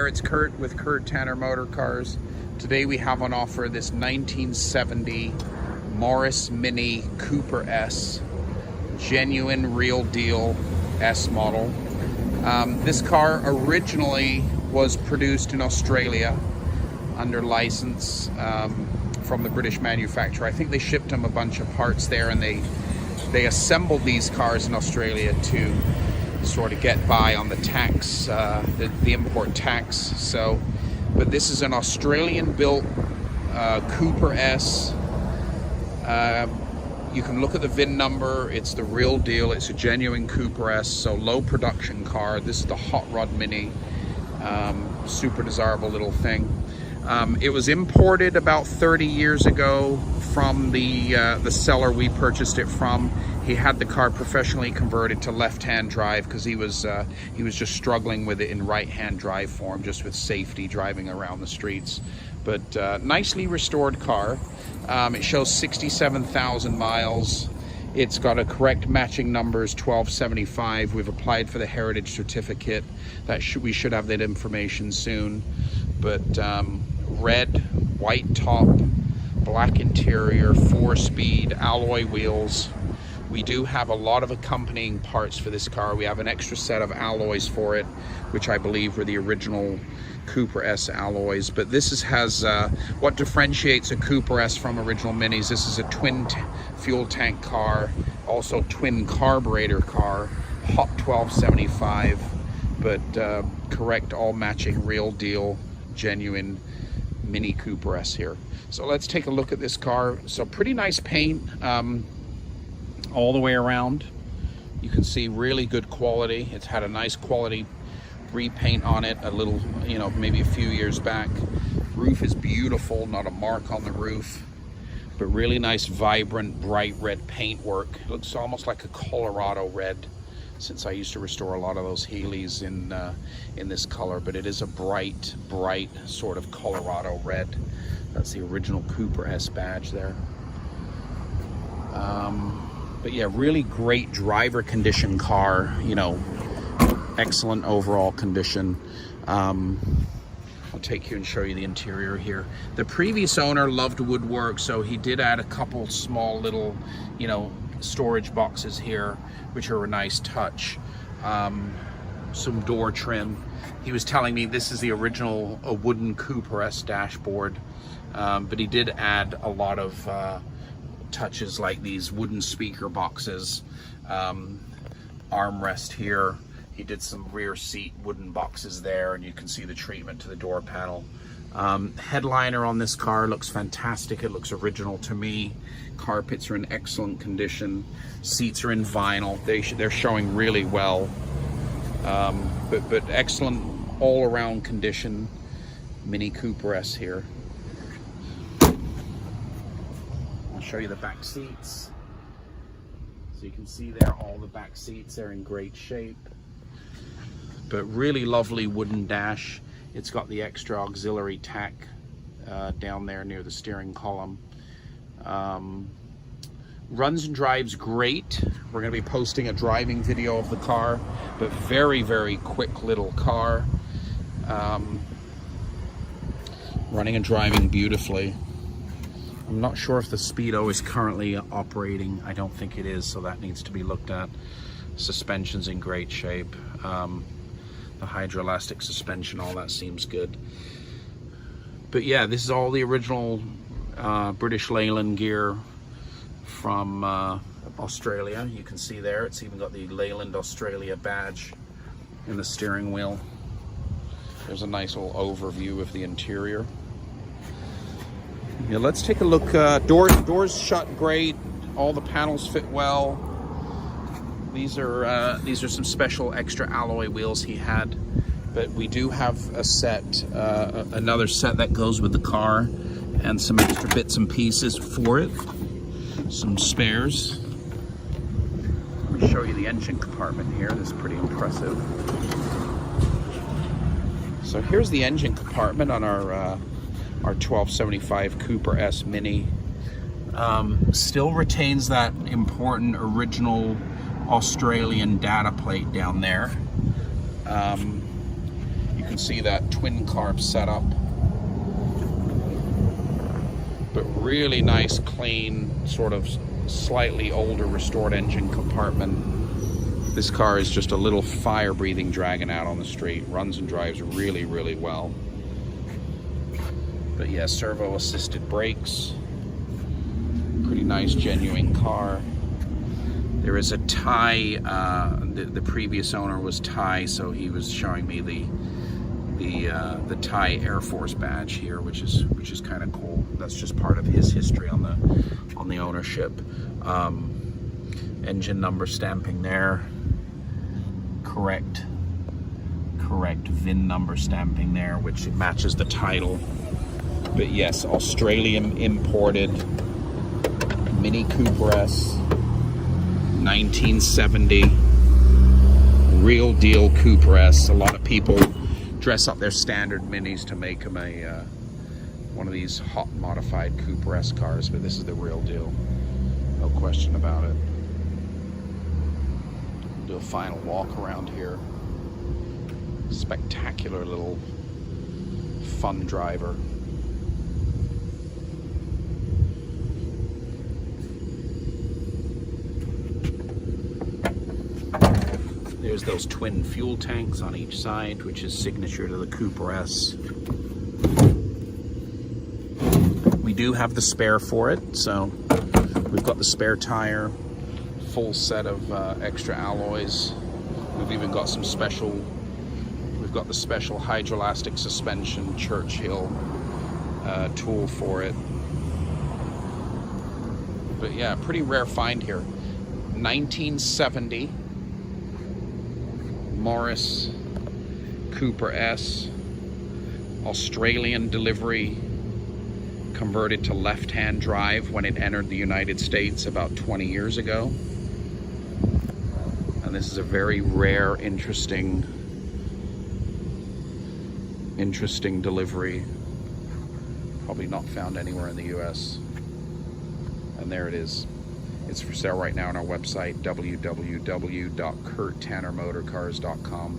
it's Kurt with Kurt Tanner Motor Cars. Today we have on offer this 1970 Morris Mini Cooper S, genuine real deal S model. This car originally was produced in Australia under license from the British manufacturer. I think they shipped them a bunch of parts there, and they assembled these cars in Australia to sort of get by on the tax, the import tax. So, but this is an Australian-built Cooper S. You can look at the VIN number. It's the real deal. It's a genuine Cooper S. So low production car. This is the Hot Rod Mini. Super desirable little thing. It was imported about 30 years ago from the seller we purchased it from. He had the car professionally converted to left-hand drive because he was just struggling with it in right-hand drive form, just with safety driving around the streets. But nicely restored car. It shows 67,000 miles. It's got a correct matching numbers, 1275. We've applied for the heritage certificate. We should have that information soon. But red, white top, black interior, 4-speed, alloy wheels. We do have a lot of accompanying parts for this car. We have an extra set of alloys for it, which I believe were the original Cooper S alloys. But this has what differentiates a Cooper S from original Minis. This is a twin fuel tank car, also twin carburetor car, hot 1275, but correct, all matching, real deal, genuine Mini Cooper S here. So let's take a look at this car. So pretty nice paint all the way around. You can see really good quality. It's had a nice quality repaint on it a little, you know, maybe a few years back. Roof is beautiful, not a mark on the roof, but really nice, vibrant, bright red paint work. It looks almost like a Colorado red, since I used to restore a lot of those Healey's in this color, but it is a bright sort of Colorado red. That's the original Cooper S badge there. But yeah, really great driver condition car, you know, excellent overall condition. I'll take you and show you the interior here. The previous owner loved woodwork, so he did add a couple small little, you know, storage boxes here, which are a nice touch. Some door trim. He was telling me this is the original wooden Cooper S dashboard, but he did add a lot of touches like these wooden speaker boxes, armrest here. He did some rear seat wooden boxes there, and you can see the treatment to the door panel. Headliner on this car looks fantastic. It looks original to me. Carpets are in excellent condition. Seats are in vinyl. They're showing really well. But excellent all-around condition Mini Cooper S here. I'll show you the back seats. So you can see there all the back seats are in great shape. But really lovely wooden dash. It's got the extra auxiliary tack down there near the steering column. Runs and drives great. We're going to be posting a driving video of the car, but very quick little car. Running and driving beautifully. I'm not sure if the Speedo is currently operating. I don't think it is, so that needs to be looked at. Suspension's in great shape. The hydroelastic suspension, all that seems good. But yeah, this is all the original British Leyland gear from Australia. You can see there, it's even got the Leyland Australia badge in the steering wheel. There's a nice little overview of the interior. Yeah, let's take a look. Doors shut great. All the panels fit well. These are some special extra alloy wheels he had, but we do have a set, another set that goes with the car, and some extra bits and pieces for it. Some spares. Let me show you the engine compartment here. This is pretty impressive. So here's the engine compartment on our 1275 Cooper S Mini. Still retains that important original Australian data plate down there. You can see that twin carb setup. But really nice, clean, sort of slightly older restored engine compartment. This car is just a little fire-breathing dragon out on the street. Runs and drives really, really well. But yeah, servo-assisted brakes. Pretty nice, genuine car. There is a Thai, the previous owner was Thai, so he was showing me the Thai Air Force badge here, which is kind of cool. That's just part of his history on the ownership. Engine number stamping there. Correct VIN number stamping there, which matches the title. But yes, Australian imported Mini Cooper S, 1970, real deal Cooper S. A lot of people dress up their standard Minis to make them one of these hot modified Cooper S cars, but this is the real deal, no question about it. Do a final walk around here. Spectacular little fun driver. There's those twin fuel tanks on each side, which is signature to the Cooper S. We do have the spare for it, so we've got the spare tire, full set of extra alloys. We've even got some special, we've got the special hydroelastic suspension Churchill tool for it. But yeah, pretty rare find here. 1970 Morris Cooper S, Australian delivery, converted to left-hand drive when it entered the United States about 20 years ago. And this is a very rare, interesting delivery. Probably not found anywhere in the US. And there it is. It's for sale right now on our website, www.kurttannermotorcars.com.